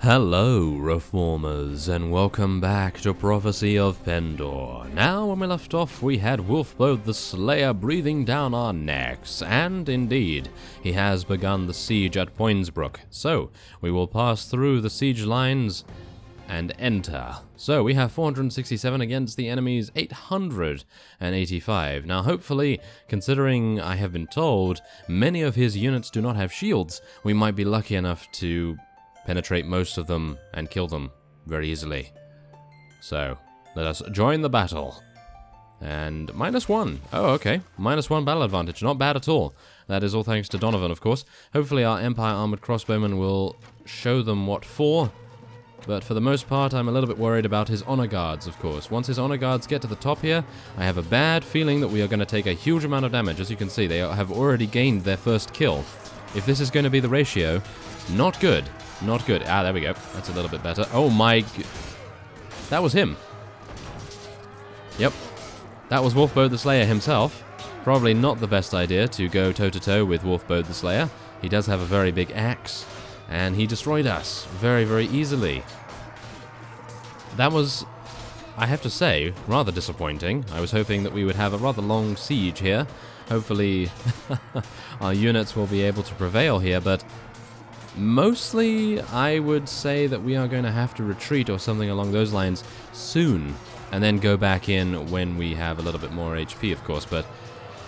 Hello, Reformers, and welcome back to Prophecy of Pendor. Now, when we left off, we had Wolfbode the Slayer breathing down our necks, and indeed, he has begun the siege at Poinsbrook. So, we will pass through the siege lines and enter. So, we have 467 against the enemy's 885. Now, hopefully, considering I have been told many of his units do not have shields, we might be lucky enough to penetrate most of them and kill them very easily. So, let us join the battle. And -1. Oh, okay. -1 battle advantage. Not bad at all. That is all thanks to Donovan, of course. Hopefully our Empire Armored Crossbowmen will show them what for. But for the most part, I'm a little bit worried about his Honor Guards, of course. Once his Honor Guards get to the top here, I have a bad feeling that we are going to take a huge amount of damage. As you can see, they have already gained their first kill. If this is going to be the ratio, not good. Not good. Ah, there we go. That's a little bit better. Oh my... That was him. Yep. That was Wolfbode the Slayer himself. Probably not the best idea to go toe-to-toe with Wolfbode the Slayer. He does have a very big axe, and he destroyed us very, very easily. That was, I have to say, rather disappointing. I was hoping that we would have a rather long siege here. Hopefully, our units will be able to prevail here, but mostly, I would say that we are going to have to retreat or something along those lines soon, and then go back in when we have a little bit more HP, of course. But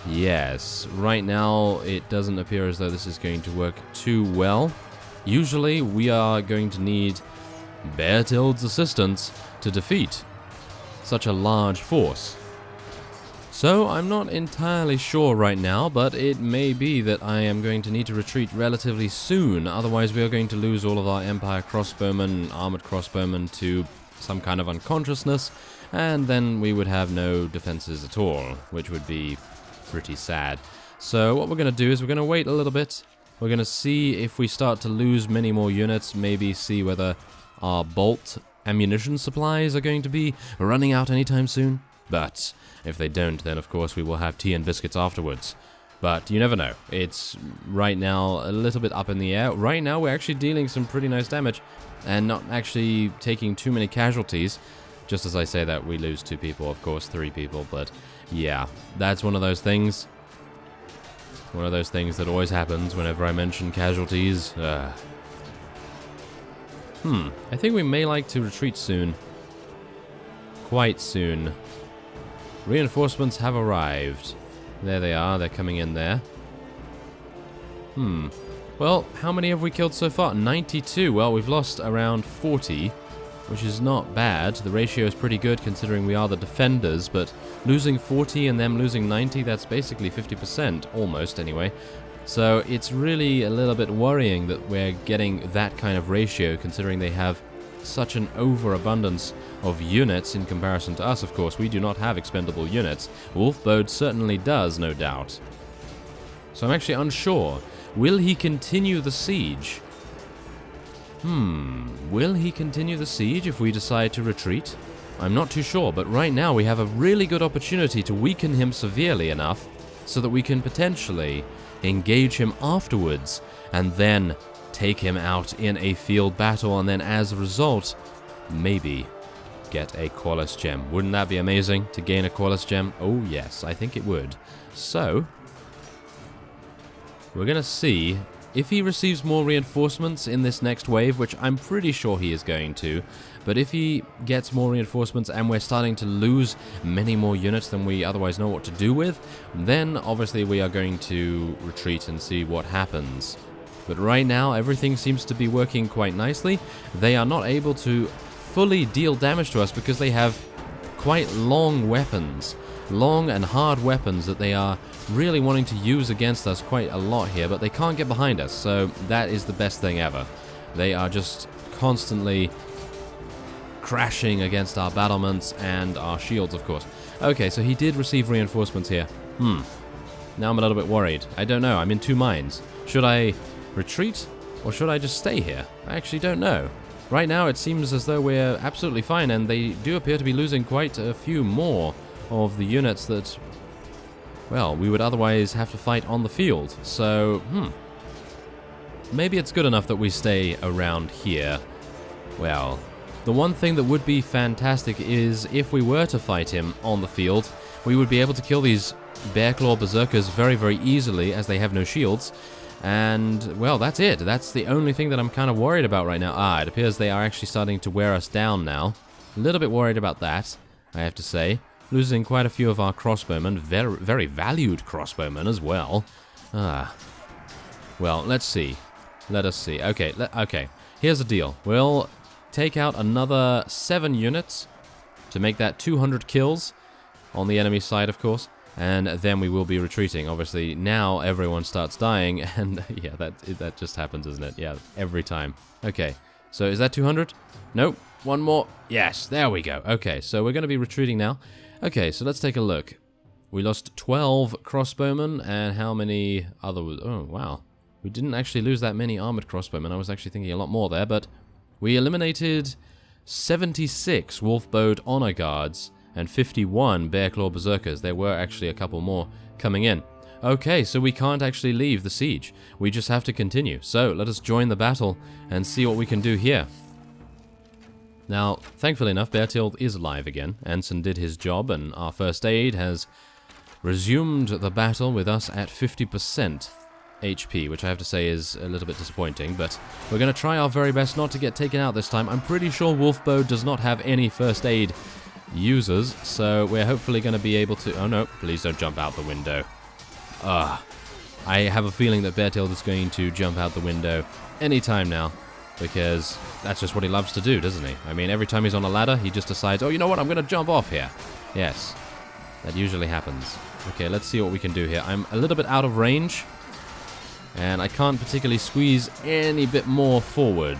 yes, right now it doesn't appear as though this is going to work too well. Usually, we are going to need Beartild's assistance to defeat such a large force. So, I'm not entirely sure right now, but it may be that I am going to need to retreat relatively soon, otherwise we are going to lose all of our Empire Crossbowmen, Armored Crossbowmen to some kind of unconsciousness, and then we would have no defenses at all, which would be pretty sad. So, what we're going to do is we're going to wait a little bit. We're going to see if we start to lose many more units, maybe see whether our bolt ammunition supplies are going to be running out anytime soon. But if they don't, then of course we will have tea and biscuits afterwards. But you never know. It's right now a little bit up in the air. Right now we're actually dealing some pretty nice damage and not actually taking too many casualties. Just as I say that, we lose 2 people, of course, 3 people. But yeah, that's one of those things. One of those things that always happens whenever I mention casualties. I think we may like to retreat soon. Quite soon. Reinforcements have arrived. There they are, they're coming in there. Well, how many have we killed so far? 92. Well, we've lost around 40, which is not bad. The ratio is pretty good considering we are the defenders, but losing 40 and them losing 90, that's basically 50%, almost anyway. So it's really a little bit worrying that we're getting that kind of ratio considering they have such an overabundance of units in comparison to us, of course. We do not have expendable units. Wolfbode certainly does, no doubt. So I'm actually unsure. Will he continue the siege? Will he continue the siege if we decide to retreat? I'm not too sure, but right now we have a really good opportunity to weaken him severely enough so that we can potentially engage him afterwards and then take him out in a field battle, and then as a result, maybe get a Qualis gem. Wouldn't that be amazing to gain a Qualis gem? Oh yes, I think it would. So, we're going to see if he receives more reinforcements in this next wave, which I'm pretty sure he is going to. But if he gets more reinforcements and we're starting to lose many more units than we otherwise know what to do with, then obviously we are going to retreat and see what happens. But right now, everything seems to be working quite nicely. They are not able to fully deal damage to us because they have quite long weapons. Long and hard weapons that they are really wanting to use against us quite a lot here, but they can't get behind us, so that is the best thing ever. They are just constantly crashing against our battlements and our shields, of course. Okay, so he did receive reinforcements here. Now I'm a little bit worried. I don't know, I'm in 2 minds. Should I retreat, or should I just stay here? I actually don't know. Right now it seems as though we're absolutely fine, and they do appear to be losing quite a few more of the units that, well, we would otherwise have to fight on the field. So, maybe it's good enough that we stay around here. Well, the one thing that would be fantastic is if we were to fight him on the field, we would be able to kill these Bear Claw Berserkers very, very easily, as they have no shields. And, well, that's it. That's the only thing that I'm kind of worried about right now. It appears they are actually starting to wear us down now. A little bit worried about that, I have to say. Losing quite a few of our crossbowmen. Very, very valued crossbowmen as well. Well, let's see. Let us see. Okay, okay. Here's the deal. We'll take out another 7 units to make that 200 kills on the enemy side, of course. And then we will be retreating. Obviously, now everyone starts dying, and yeah, that just happens, isn't it? Yeah, every time. Okay, so is that 200? Nope. One more. Yes, there we go. Okay, so we're going to be retreating now. Okay, so let's take a look. We lost 12 crossbowmen, and how many other... Oh, wow. We didn't actually lose that many armored crossbowmen. I was actually thinking a lot more there, but we eliminated 76 wolf-bowed honor guards and 51 Bear Claw Berserkers. There were actually a couple more coming in. Okay, so we can't actually leave the siege. We just have to continue. So, let us join the battle and see what we can do here. Now, thankfully enough, Bertild is alive again. Anson did his job, and our first aid has resumed the battle with us at 50% HP, which I have to say is a little bit disappointing, but we're going to try our very best not to get taken out this time. I'm pretty sure Wolfbow does not have any first aid users, so we're hopefully going to be able to... Oh no, please don't jump out the window. I have a feeling that Bertild is going to jump out the window anytime now, because that's just what he loves to do, doesn't he? I mean, every time he's on a ladder, he just decides, oh, you know what, I'm going to jump off here. Yes, that usually happens. Okay, let's see what we can do here. I'm a little bit out of range, and I can't particularly squeeze any bit more forward.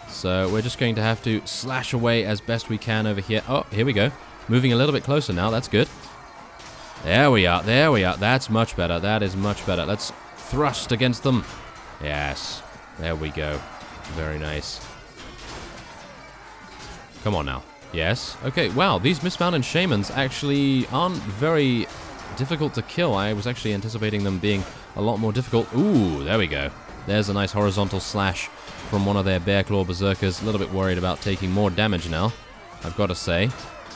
So we're just going to have to slash away as best we can over here. Oh, here we go. Moving a little bit closer now. That's good. There we are. There we are. That's much better. That is much better. Let's thrust against them. Yes. There we go. Very nice. Come on now. Yes. Okay, wow. These mismounted shamans actually aren't very difficult to kill. I was actually anticipating them being a lot more difficult. Ooh, there we go. There's a nice horizontal slash from one of their Bear Claw Berserkers. A little bit worried about taking more damage now, I've got to say.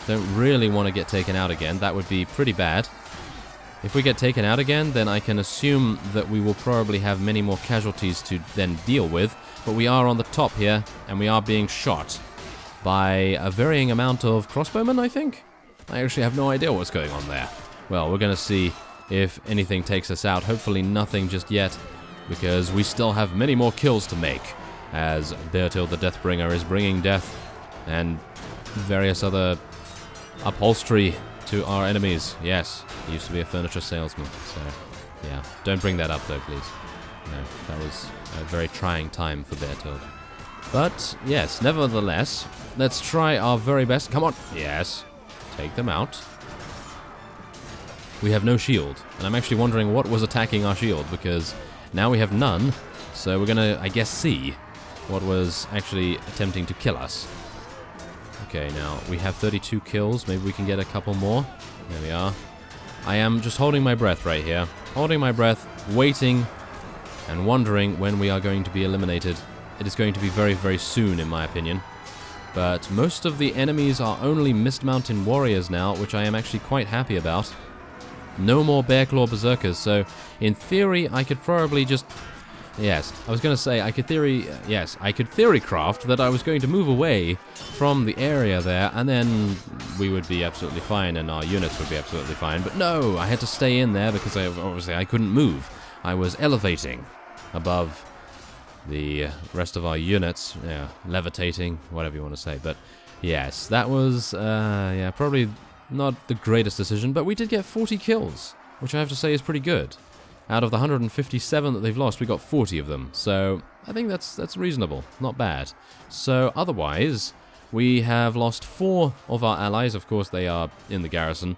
Don't really want to get taken out again. That would be pretty bad. If we get taken out again, then I can assume that we will probably have many more casualties to then deal with. But we are on the top here, and we are being shot by a varying amount of crossbowmen, I think? I actually have no idea what's going on there. Well, we're going to see if anything takes us out. Hopefully nothing just yet, because we still have many more kills to make, as Bertild the Deathbringer is bringing death and various other upholstery to our enemies. Yes, he used to be a furniture salesman, so yeah. Don't bring that up though, please. No, that was a very trying time for Bertild. But, yes, nevertheless, let's try our very best. Come on. Yes. Take them out. We have no shield, and I'm actually wondering what was attacking our shield, because now we have none, so we're gonna, I guess, see what was actually attempting to kill us. Okay, now we have 32 kills. Maybe we can get a couple more. There we are. I am just holding my breath right here. Holding my breath, waiting, and wondering when we are going to be eliminated. It is going to be very, very soon, in my opinion. But most of the enemies are only Mist Mountain warriors now, which I am actually quite happy about. No more Bear Claw Berserkers, so in theory I could probably just... Yes, I was going to say I could theorycraft that I was going to move away from the area there, and then we would be absolutely fine, and our units would be absolutely fine. But no, I had to stay in there because obviously I couldn't move. I was elevating above the rest of our units, yeah, levitating, whatever you want to say. But yes, that was, yeah, probably not the greatest decision, but we did get 40 kills, which I have to say is pretty good. Out of the 157 that they've lost, we got 40 of them, so I think that's reasonable, not bad. So otherwise, we have lost 4 of our allies. Of course, they are in the garrison.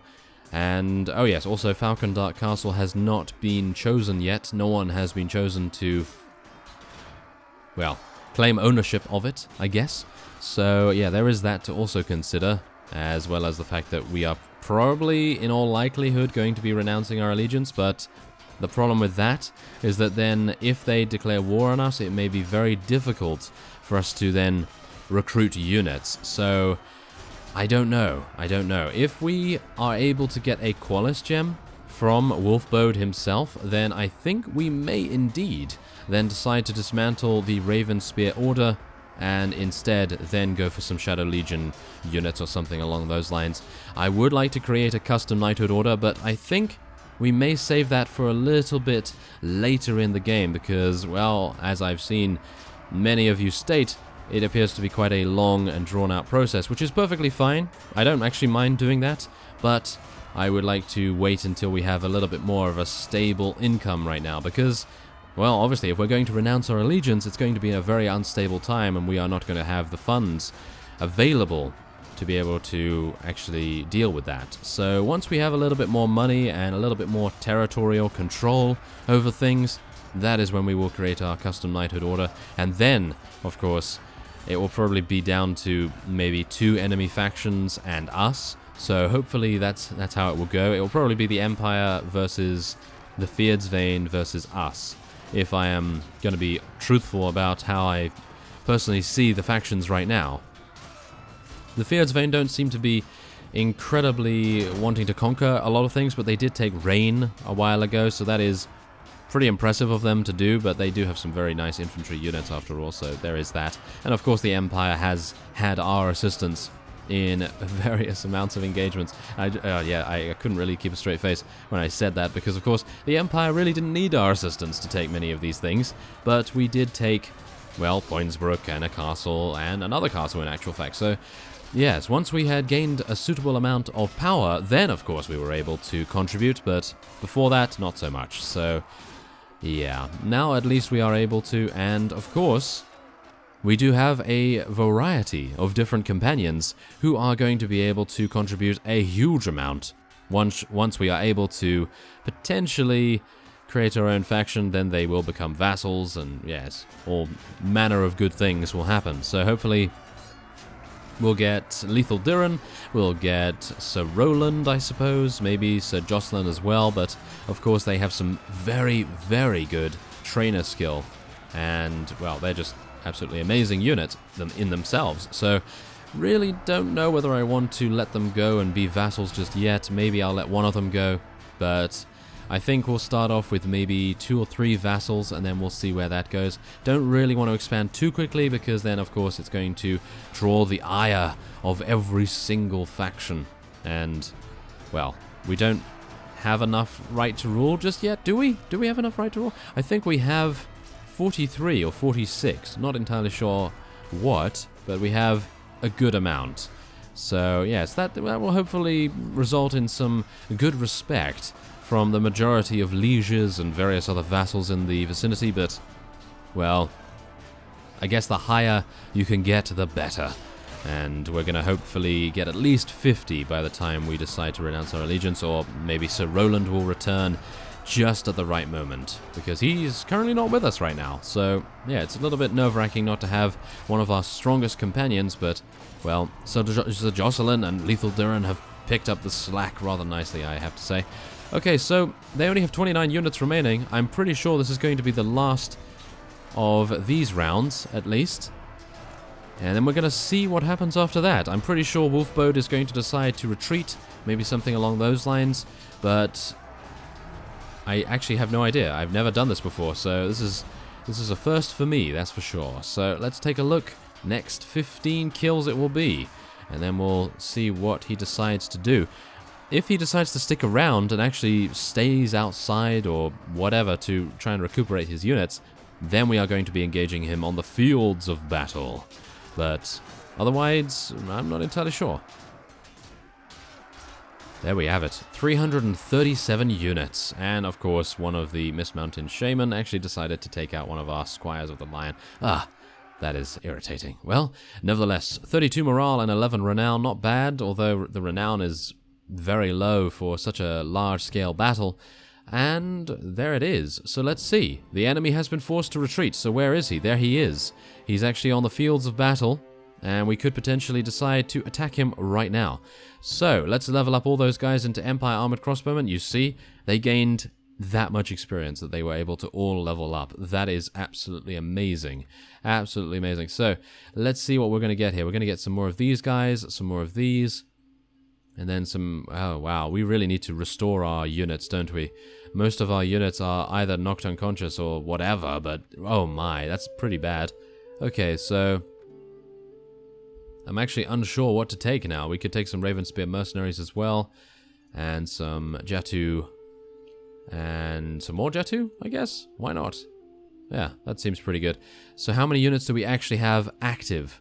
And, oh yes, also Falcon Dark Castle has not been chosen yet. No one has been chosen to, well, claim ownership of it, I guess. So, yeah, there is that to also consider, as well as the fact that we are probably, in all likelihood, going to be renouncing our allegiance, but the problem with that is that then, if they declare war on us, it may be very difficult for us to then recruit units. So I don't know. If we are able to get a Qualis gem from Wolfbode himself, then I think we may indeed then decide to dismantle the Raven Spear Order and instead then go for some Shadow Legion units or something along those lines. I would like to create a custom Knighthood Order, but I think we may save that for a little bit later in the game because, well, as I've seen many of you state, it appears to be quite a long and drawn-out process, which is perfectly fine. I don't actually mind doing that, but I would like to wait until we have a little bit more of a stable income right now because, well, obviously, if we're going to renounce our allegiance, it's going to be a very unstable time, and we are not going to have the funds available to be able to actually deal with that. So once we have a little bit more money and a little bit more territorial control over things, that is when we will create our custom Knighthood Order, and then, of course, it will probably be down to maybe 2 enemy factions and us. So hopefully that's how it will go. It will probably be the Empire versus the Fyrdsvain versus us, if I am going to be truthful about how I personally see the factions right now. The Fyrdsvain don't seem to be incredibly wanting to conquer a lot of things, but they did take Rain a while ago, so that is pretty impressive of them to do, but they do have some very nice infantry units after all, so there is that. And of course the Empire has had our assistance in various amounts of engagements. I couldn't really keep a straight face when I said that, because of course the Empire really didn't need our assistance to take many of these things, but we did take, well, Poinsbrook and a castle and another castle in actual fact. So yes, once we had gained a suitable amount of power, then of course we were able to contribute, but before that, not so much. So yeah, now at least we are able to, and of course we do have a variety of different companions who are going to be able to contribute a huge amount. Once we are able to potentially create our own faction, then they will become vassals, and yes, all manner of good things will happen. So hopefully we'll get Lethal Diran, we'll get Sir Roland, I suppose, maybe Sir Jocelyn as well, but of course they have some very, very good trainer skill, and, well, they're just absolutely amazing units in themselves. So really don't know whether I want to let them go and be vassals just yet. Maybe I'll let one of them go, but I think we'll start off with maybe 2 or 3 vassals, and then we'll see where that goes. Don't really want to expand too quickly, because then, of course, it's going to draw the ire of every single faction. And, well, we don't have enough right to rule just yet, do we? Do we have enough right to rule? I think we have 43 or 46. Not entirely sure what, but we have a good amount. So, yes, that will hopefully result in some good respect from the majority of lieges and various other vassals in the vicinity, but, well, I guess the higher you can get, the better. And we're going to hopefully get at least 50 by the time we decide to renounce our allegiance, or maybe Sir Roland will return just at the right moment, because he's currently not with us right now. So, yeah, it's a little bit nerve-wracking not to have one of our strongest companions, but, well, Sir Jocelyn and Lethal Diran have picked up the slack rather nicely, I have to say. Okay, so they only have 29 units remaining. I'm pretty sure this is going to be the last of these rounds, at least. And then we're going to see what happens after that. I'm pretty sure Wolfbode is going to decide to retreat, maybe something along those lines, but I actually have no idea. I've never done this before, so this is a first for me, that's for sure. So let's take a look. Next 15 kills it will be, and then we'll see what he decides to do. If he decides to stick around and actually stays outside or whatever to try and recuperate his units, then we are going to be engaging him on the fields of battle. But otherwise, I'm not entirely sure. There we have it, 337 units, and of course one of the Mist Mountain Shaman actually decided to take out one of our Squires of the Lion. That is irritating. Well, nevertheless, 32 morale and 11 renown, not bad, although the renown is very low for such a large-scale battle. And there it is. So let's see. The enemy has been forced to retreat, so where is he? There he is. He's actually on the fields of battle, and we could potentially decide to attack him right now. So let's level up all those guys into Empire Armored Crossbowmen. You see, they gained that much experience that they were able to all level up. That is absolutely amazing. Absolutely amazing. So, let's see what we're going to get here. We're going to get some more of these guys, some more of these, and then some... Oh, wow. We really need to restore our units, don't we? Most of our units are either knocked unconscious or whatever, but... Oh my, that's pretty bad. Okay, so... I'm actually unsure what to take now. We could take some Raven Spear mercenaries as well, and some Jatu... And some more Jatu, I guess? Why not? Yeah, that seems pretty good. So how many units do we actually have active?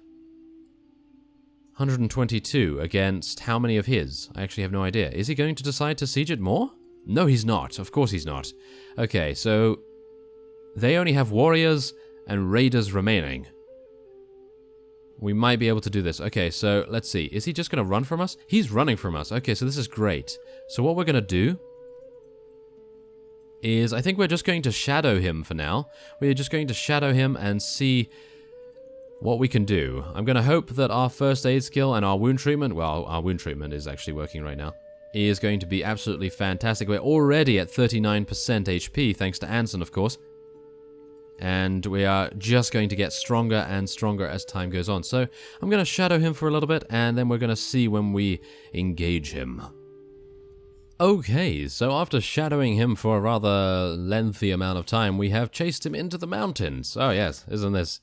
122 against how many of his? I actually have no idea. Is he going to decide to siege it more? No, he's not. Of course he's not. Okay, so they only have warriors and raiders remaining. We might be able to do this. Okay, so let's see. Is he just going to run from us? He's running from us. Okay, so this is great. So what we're going to do is I think we're just going to shadow him for now. We're just going to shadow him and see what we can do. I'm going to hope that our first aid skill and our wound treatment, well, our wound treatment is actually working right now, is going to be absolutely fantastic. We're already at 39% HP, thanks to Anson, of course. And we are just going to get stronger and stronger as time goes on. So I'm going to shadow him for a little bit, and then we're going to see when we engage him. Okay, so after shadowing him for a rather lengthy amount of time, we have chased him into the mountains. Oh yes, isn't this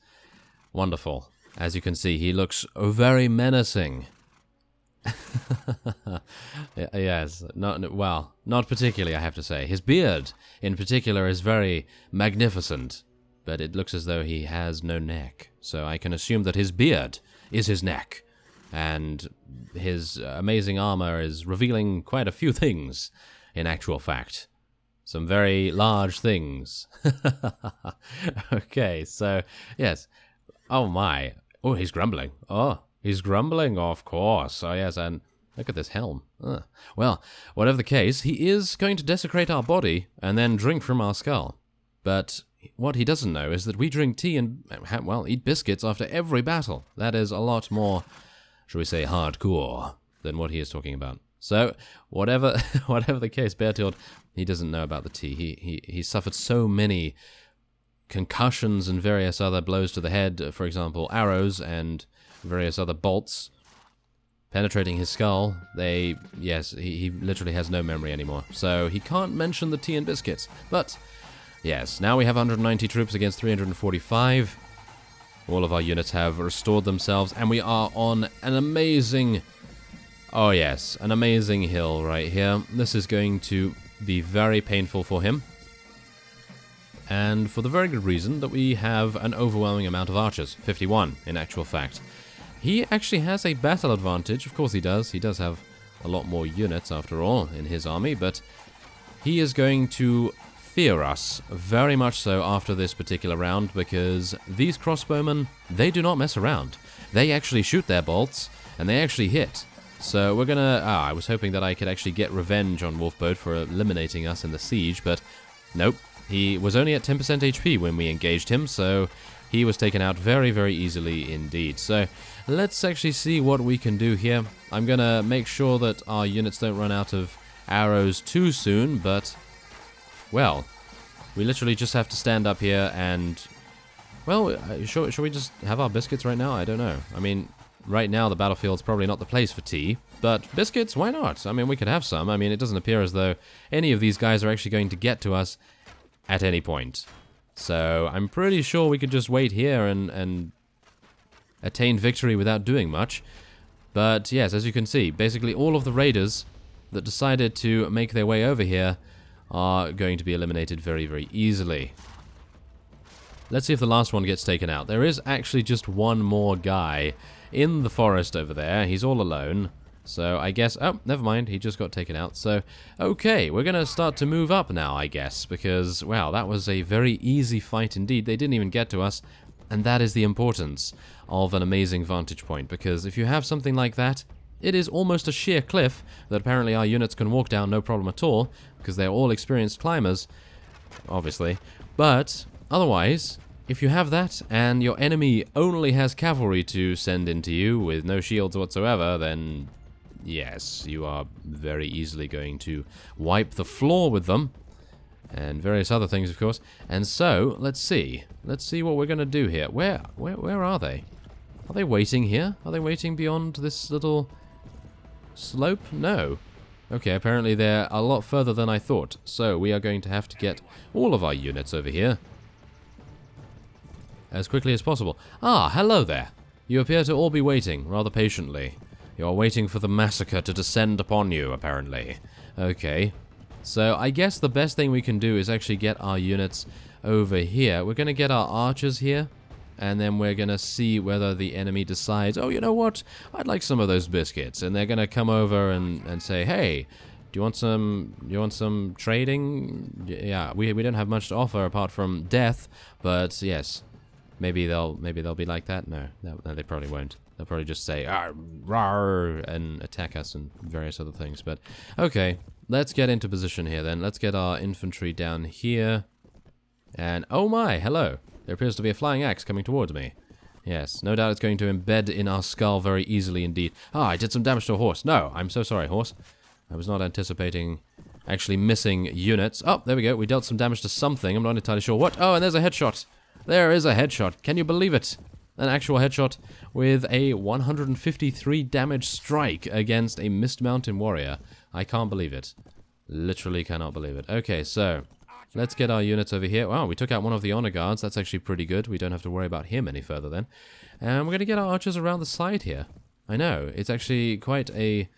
wonderful? As you can see, he looks very menacing. Yes, well, not particularly, I have to say. His beard, in particular, is very magnificent, but it looks as though he has no neck. So I can assume that his beard is his neck. And his amazing armor is revealing quite a few things, in actual fact. Some very large things. Okay, so, yes. Oh my. Oh, he's grumbling. Oh, he's grumbling, of course. Oh, yes, and look at this helm. Well, whatever the case, he is going to desecrate our body and then drink from our skull. But what he doesn't know is that we drink tea and, well, eat biscuits after every battle. That is a lot more... shall we say, hardcore, than what he is talking about. So, whatever the case, Berthild, he doesn't know about the tea. He suffered so many concussions and various other blows to the head, for example, arrows and various other bolts penetrating his skull. Yes, he literally has no memory anymore. So, he can't mention the tea and biscuits. But, yes, now we have 190 troops against 345. All of our units have restored themselves, and we are on an amazing... Oh yes, an amazing hill right here. This is going to be very painful for him. And for the very good reason that we have an overwhelming amount of archers. 51, in actual fact. He actually has a battle advantage. Of course he does. He does have a lot more units, after all, in his army, but he is going to... fear us, very much so after this particular round, because these crossbowmen, they do not mess around. They actually shoot their bolts, and they actually hit. So we're gonna... I was hoping that I could actually get revenge on Wolfboat for eliminating us in the siege, but nope. He was only at 10% HP when we engaged him, so he was taken out very, very easily indeed. So let's actually see what we can do here. I'm gonna make sure that our units don't run out of arrows too soon, but... well, we literally just have to stand up here and... well, should we just have our biscuits right now? I don't know. I mean, right now the battlefield's probably not the place for tea, but biscuits, why not? I mean, we could have some. I mean, it doesn't appear as though any of these guys are actually going to get to us at any point. So, I'm pretty sure we could just wait here and attain victory without doing much. But, yes, as you can see, basically all of the raiders that decided to make their way over here are going to be eliminated very, very easily. Let's see if the last one gets taken out. There is actually just one more guy in the forest over there. He's all alone. So I guess... oh, never mind. He just got taken out. So, okay, we're going to start to move up now, I guess. Because, wow, that was a very easy fight indeed. They didn't even get to us. And that is the importance of an amazing vantage point. Because if you have something like that, it is almost a sheer cliff that apparently our units can walk down no problem at all. Because they're all experienced climbers, obviously. But, otherwise... if you have that, and your enemy only has cavalry to send into you with no shields whatsoever, then yes, you are very easily going to wipe the floor with them. and various other things, of course. And so, let's see. Let's see what we're going to do here. Where are they? Are they waiting here? Are they waiting beyond this little slope? No. Okay, apparently they're a lot further than I thought. So, we are going to have to get all of our units over here as quickly as possible. Ah, hello there. You appear to all be waiting, rather patiently. You are waiting for the massacre to descend upon you, apparently. Okay. So, I guess the best thing we can do is actually get our units over here. We're going to get our archers here, and then we're going to see whether the enemy decides, oh, you know what? I'd like some of those biscuits. And they're going to come over and say, hey, do you want some trading? Yeah, we don't have much to offer apart from death, but yes. Maybe they'll be like that. No, they probably won't. They'll probably just say rawr and attack us and various other things. But okay, let's get into position here then. Let's get our infantry down here. And oh my, hello. There appears to be a flying axe coming towards me. Yes, no doubt it's going to embed in our skull very easily indeed. Ah, I did some damage to a horse. No, I'm so sorry, horse. I was not anticipating actually missing units. Oh, there we go. We dealt some damage to something. I'm not entirely sure what. Oh, and there's a headshot. There is a headshot. Can you believe it? An actual headshot with a 153 damage strike against a Mist Mountain warrior. I can't believe it. Literally cannot believe it. Okay, so let's get our units over here. Wow, we took out one of the honor guards. That's actually pretty good. We don't have to worry about him any further then. And we're going to get our archers around the side here. I know, it's actually quite an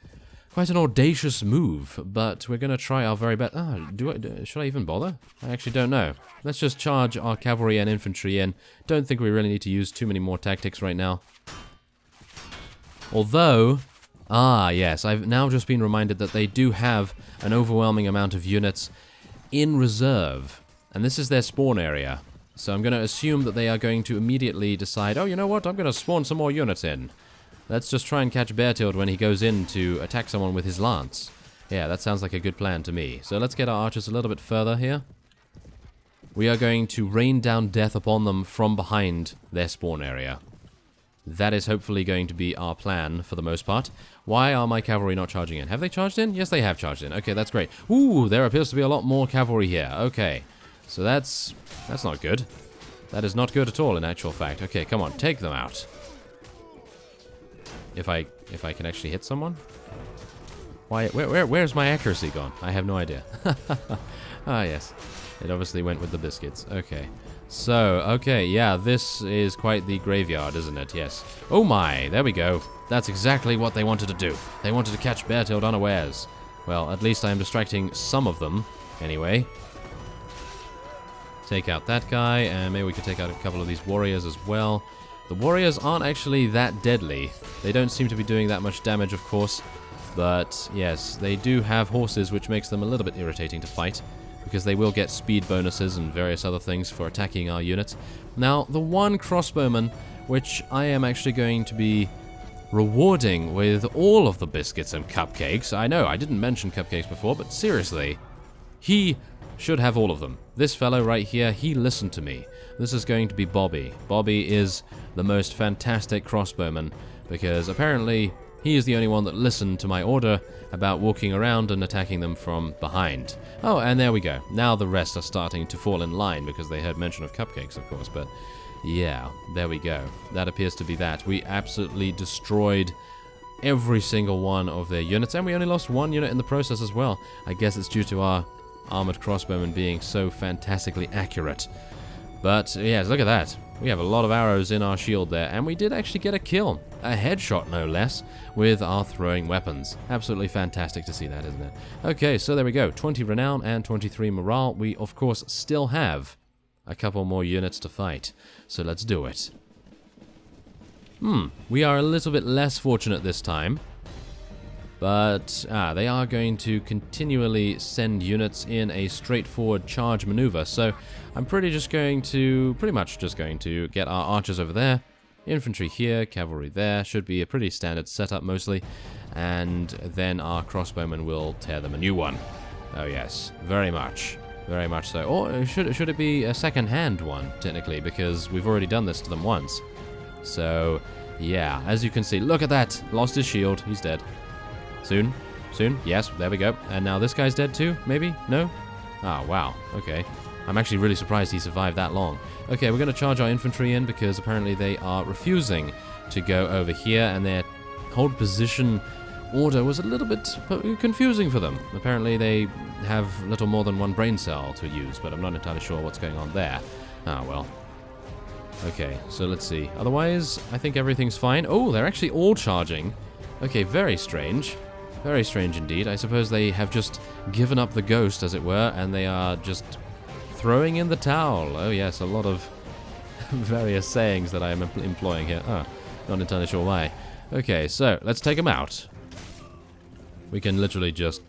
audacious move, but we're going to try our very best. Should I even bother? I actually don't know. Let's just charge our cavalry and infantry in. Don't think we really need to use too many more tactics right now. Although, yes, I've now just been reminded that they do have an overwhelming amount of units in reserve. And this is their spawn area. So I'm going to assume that they are going to immediately decide, oh, you know what, I'm going to spawn some more units in. Let's just try and catch Beartilt when he goes in to attack someone with his lance. Yeah, that sounds like a good plan to me. So let's get our archers a little bit further here. We are going to rain down death upon them from behind their spawn area. That is hopefully going to be our plan for the most part. Why are my cavalry not charging in? Have they charged in? Yes, they have charged in. Okay, that's great. Ooh, there appears to be a lot more cavalry here. Okay, so that's not good. That is not good at all in actual fact. Okay, come on, take them out. If I can actually hit someone? Why? Where's my accuracy gone? I have no idea. Ah, yes. It obviously went with the biscuits. Okay. So, okay, yeah, this is quite the graveyard, isn't it? Yes. Oh my, there we go. That's exactly what they wanted to do. They wanted to catch Beartilt unawares. Well, at least I am distracting some of them, anyway. Take out that guy, and maybe we could take out a couple of these warriors as well. The warriors aren't actually that deadly. They don't seem to be doing that much damage, of course. But, yes, they do have horses, which makes them a little bit irritating to fight, because they will get speed bonuses and various other things for attacking our units. Now, the one crossbowman, which I am actually going to be rewarding with all of the biscuits and cupcakes. I know, I didn't mention cupcakes before, but seriously, he should have all of them. This fellow right here, he listened to me. This is going to be Bobby. Bobby is the most fantastic crossbowman, because apparently he is the only one that listened to my order about walking around and attacking them from behind. Oh, and there we go. Now the rest are starting to fall in line because they heard mention of cupcakes, of course, but yeah, there we go. That appears to be that. We absolutely destroyed every single one of their units, and we only lost one unit in the process as well. I guess it's due to our armored crossbowmen being so fantastically accurate. But yes, look at that. We have a lot of arrows in our shield there, and we did actually get a kill. A headshot, no less, with our throwing weapons. Absolutely fantastic to see that, isn't it? Okay, so there we go. 20 renown and 23 morale. We, of course, still have a couple more units to fight. So let's do it. We are a little bit less fortunate this time. But they are going to continually send units in a straightforward charge maneuver. So I'm pretty much just going to get our archers over there, infantry here, cavalry there. Should be a pretty standard setup mostly, and then our crossbowmen will tear them a new one. Oh yes, very much so. Or should it be a second-hand one technically, because we've already done this to them once. So yeah, as you can see, look at that. Lost his shield. He's dead. Soon. Yes, there we go. And now this guy's dead too, maybe? No? Ah, wow. Okay. I'm actually really surprised he survived that long. Okay, we're going to charge our infantry in because apparently they are refusing to go over here, and their hold position order was a little bit confusing for them. Apparently they have little more than one brain cell to use, but I'm not entirely sure what's going on there. Ah, well. Okay, so let's see. Otherwise, I think everything's fine. Oh, they're actually all charging. Okay, very strange. Very strange indeed. I suppose they have just given up the ghost, as it were, and they are just throwing in the towel. Oh yes, a lot of various sayings that I am employing here. Ah, not entirely sure why. Okay, so let's take them out. We can literally just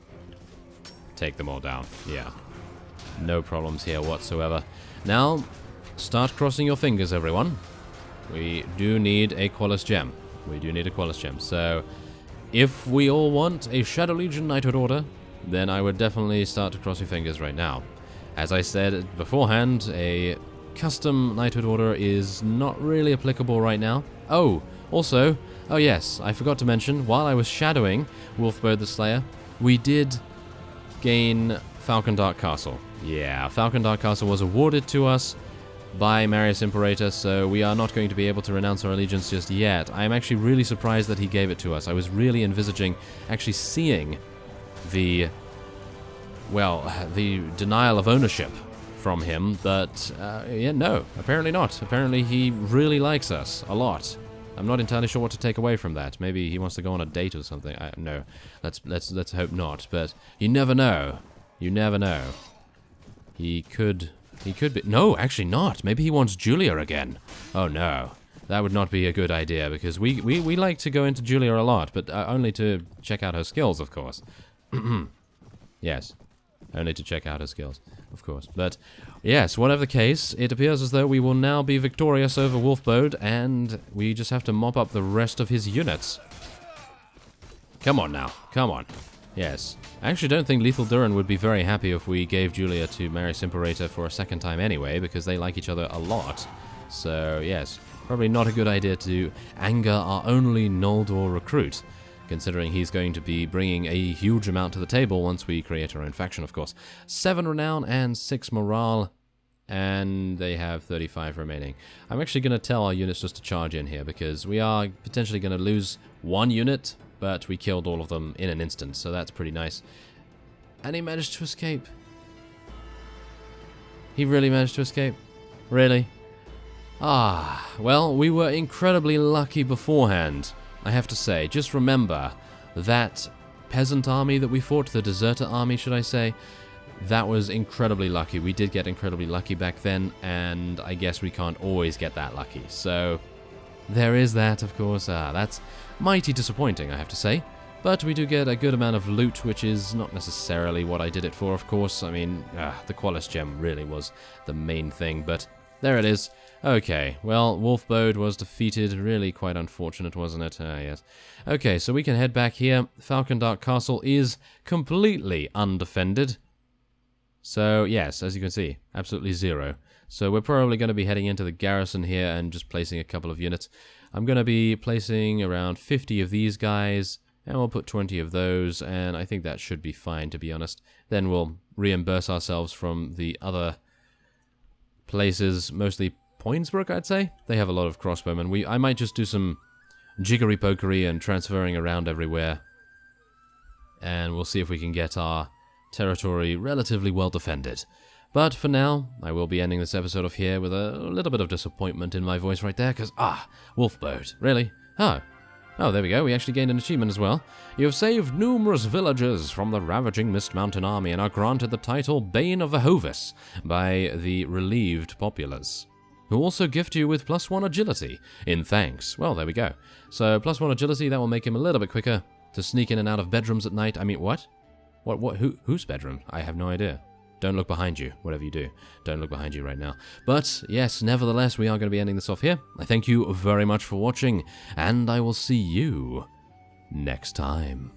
take them all down. Yeah. No problems here whatsoever. Now, start crossing your fingers, everyone. We do need a Qualis gem. We do need a Qualis gem. So, if we all want a Shadow Legion Knighthood Order, then I would definitely start to cross your fingers right now. As I said beforehand, a custom Knighthood Order is not really applicable right now. Oh, also, oh yes, I forgot to mention, while I was shadowing Wolfbird the Slayer, we did gain Falcon Dark Castle. Yeah, Falcon Dark Castle was awarded to us by Marius Imperator, so we are not going to be able to renounce our allegiance just yet. I am actually really surprised that he gave it to us. I was really envisaging actually seeing the denial of ownership from him, but yeah, no, apparently not. Apparently he really likes us a lot. I'm not entirely sure what to take away from that. Maybe he wants to go on a date or something. No, let's hope not. But you never know. You never know. He could be. No, actually not. Maybe he wants Julia again. Oh no, that would not be a good idea because we like to go into Julia a lot, but only to check out her skills, of course. Yes. Only to check out her skills, of course. But, yes, whatever the case, it appears as though we will now be victorious over Wolfbode, and we just have to mop up the rest of his units. Come on now. Come on. Yes. I actually don't think Lethal Duran would be very happy if we gave Julia to Marius Imperator for a second time anyway, because they like each other a lot. So, yes, probably not a good idea to anger our only Noldor recruit, considering he's going to be bringing a huge amount to the table once we create our own faction, of course. 7 renown and 6 morale, and they have 35 remaining. I'm actually going to tell our units just to charge in here, because we are potentially going to lose 1 unit, but we killed all of them in an instant, so that's pretty nice. And he managed to escape. He really managed to escape? Really? Ah, well, we were incredibly lucky beforehand, I have to say. Just remember that peasant army that we fought, the deserter army, should I say, that was incredibly lucky. We did get incredibly lucky back then, and I guess we can't always get that lucky. So, there is that, of course. That's mighty disappointing, I have to say. But we do get a good amount of loot, which is not necessarily what I did it for, of course. I mean, the Qualis gem really was the main thing, but there it is. Okay, well, Wolfbode was defeated. Really quite unfortunate, wasn't it? Yes. Okay, so we can head back here. Falcon Dark Castle is completely undefended. So, yes, as you can see, absolutely 0. So we're probably going to be heading into the garrison here and just placing a couple of units. I'm going to be placing around 50 of these guys, and we'll put 20 of those, and I think that should be fine, to be honest. Then we'll reimburse ourselves from the other places, mostly Poinsbrook, I'd say. They have a lot of crossbowmen. I might just do some jiggery-pokery and transferring around everywhere, and we'll see if we can get our territory relatively well defended. But for now, I will be ending this episode off here with a little bit of disappointment in my voice right there, because, Wolfbode, really? Oh, there we go, we actually gained an achievement as well. You have saved numerous villagers from the ravaging Mist Mountain army and are granted the title Bane of Ahovis by the relieved populace, who also gift you with +1 agility in thanks. Well, there we go. So, +1 agility, that will make him a little bit quicker to sneak in and out of bedrooms at night. I mean, what? Whose bedroom? I have no idea. Don't look behind you, whatever you do. Don't look behind you right now. But, yes, nevertheless, we are going to be ending this off here. I thank you very much for watching, and I will see you next time.